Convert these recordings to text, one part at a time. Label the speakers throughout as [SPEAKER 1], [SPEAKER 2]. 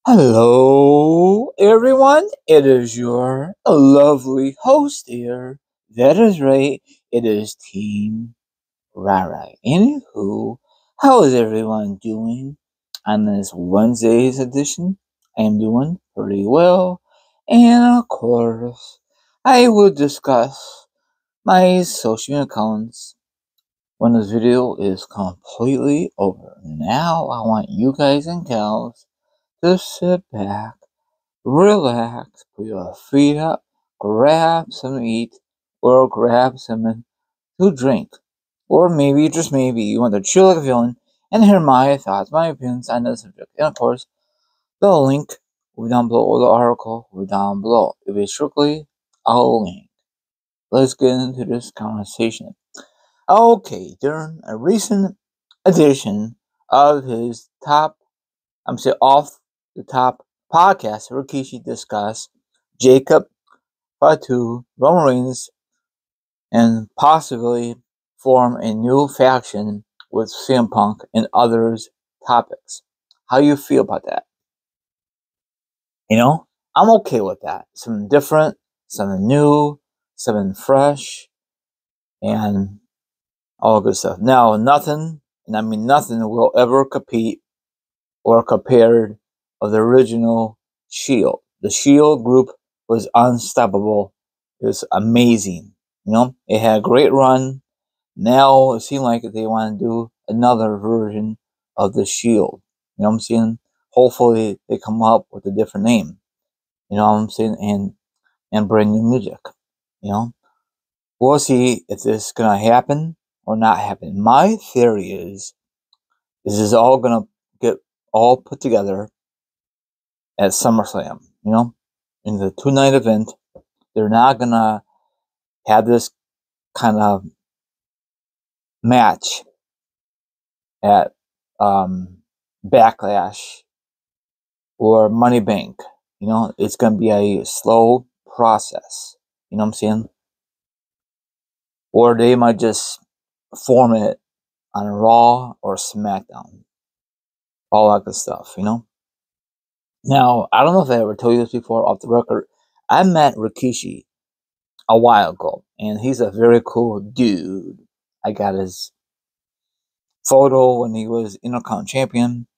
[SPEAKER 1] Hello, everyone. It is your lovely host here. That is right. It is Team Rara. Anywho, how is everyone doing on this Wednesday's edition? I am doing pretty well. And of course, I will discuss my social media accounts when this video is completely over. Now, I want you guys and gals to sit back, relax, put your feet up, grab some to eat, or grab some to drink. Or maybe, just maybe, you want to chill like a villain and hear my thoughts, my opinions on the subject. And of course, the link will be down below, or the article will be down below. It will be strictly a link. Let's get into this conversation. Okay, during a recent edition of his off the top podcast, Rikishi discussed Jacob Fatu, Roman Reigns, and possibly form a new faction with CM Punk and others topics. How you feel about that? I'm okay with that. Something different, something new, something fresh, and all good stuff. Now, nothing, and I mean nothing, will ever compete or compared of the original Shield. The Shield group was unstoppable. It was amazing. It had a great run. Now it seemed like they want to do another version of the Shield. You know what I'm saying? Hopefully they come up with a different name. You know what I'm saying? And bring new music. We'll see if this is gonna happen or not happen. My theory is this is all gonna get all put together at SummerSlam, in the 2-night event. They're not gonna have this kind of match at Backlash or Money Bank. It's gonna be a slow process. You know what I'm saying? Or they might just form it on Raw or SmackDown. All that good stuff, Now, I don't know if I ever told you this before off the record. I met Rikishi a while ago, and he's a very cool dude. I got his photo when he was Intercontinental Champion,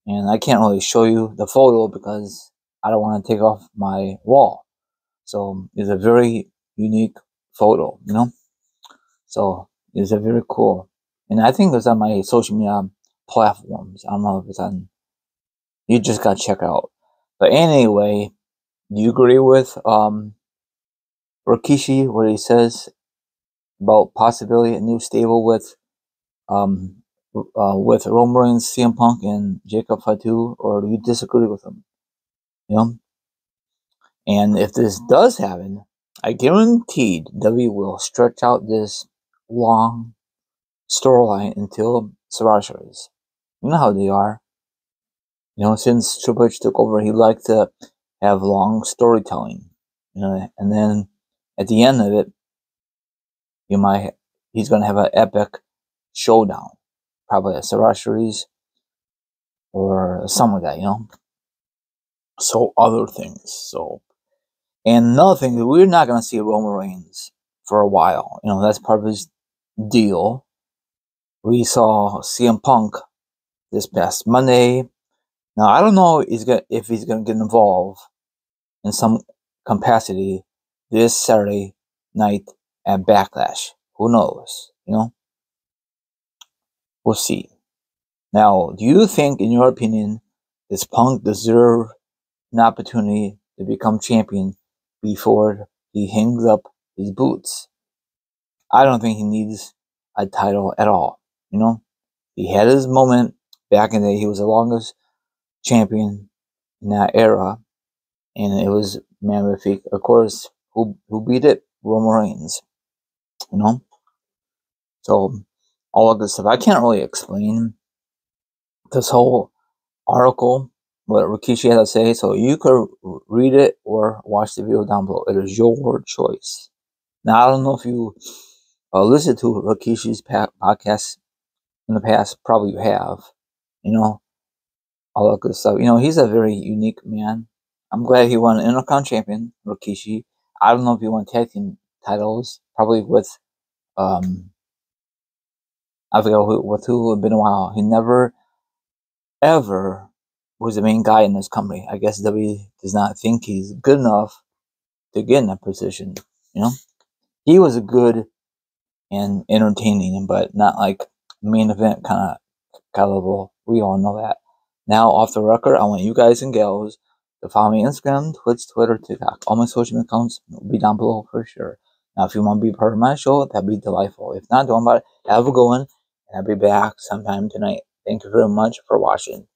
[SPEAKER 1] and I can't really show you the photo because I don't want to take off my wall. So it's a very unique photo, So it's a very cool, and I think it's on my social media platforms. I don't know if it's on. You just gotta check out. But anyway, do you agree with Rikishi what he says about possibility a new stable with Roman Reigns, CM Punk, and Jacob Fatu, or do you disagree with him? And if this does happen, I guaranteed W will stretch out this long storyline until Survivor Series. You know how they are. Since Triple H took over, he liked to have long storytelling. And then at the end of it, he's gonna have an epic showdown, probably a Survivor Series or something like that. So other things. And another thing, we're not gonna see Roman Reigns for a while. That's part of his deal. We saw CM Punk this past Monday. Now I don't know if he's gonna get involved in some capacity this Saturday night at Backlash. Who knows? We'll see. Now, do you think, in your opinion, does Punk deserve an opportunity to become champion before he hangs up his boots? I don't think he needs a title at all. He had his moment back in the day. He was the longest champion in that era, and it was magnifique. Of course, who beat it? Roman Reigns. So all of this stuff. I can't really explain this whole article, what Rikishi had to say, so you could read it or watch the video down below. It is your choice. Now, I don't know if you listened to Rikishi's podcast in the past. Probably you have. all that good stuff. He's a very unique man. I'm glad he won Intercon champion, Rikishi. I don't know if he won tag team titles, probably with I forget with who. It's been a while. He never ever was the main guy in this company. I guess W does not think he's good enough to get in that position. You know, he was a good and entertaining, but not like main event kind of caliber. We all know that. Now, off the record, I want you guys and gals to follow me on Instagram, Twitch, Twitter, TikTok. All my social media accounts will be down below for sure. Now, if you want to be part of my show, that'd be delightful. If not, don't worry about it. Have a good one, and I'll be back sometime tonight. Thank you very much for watching.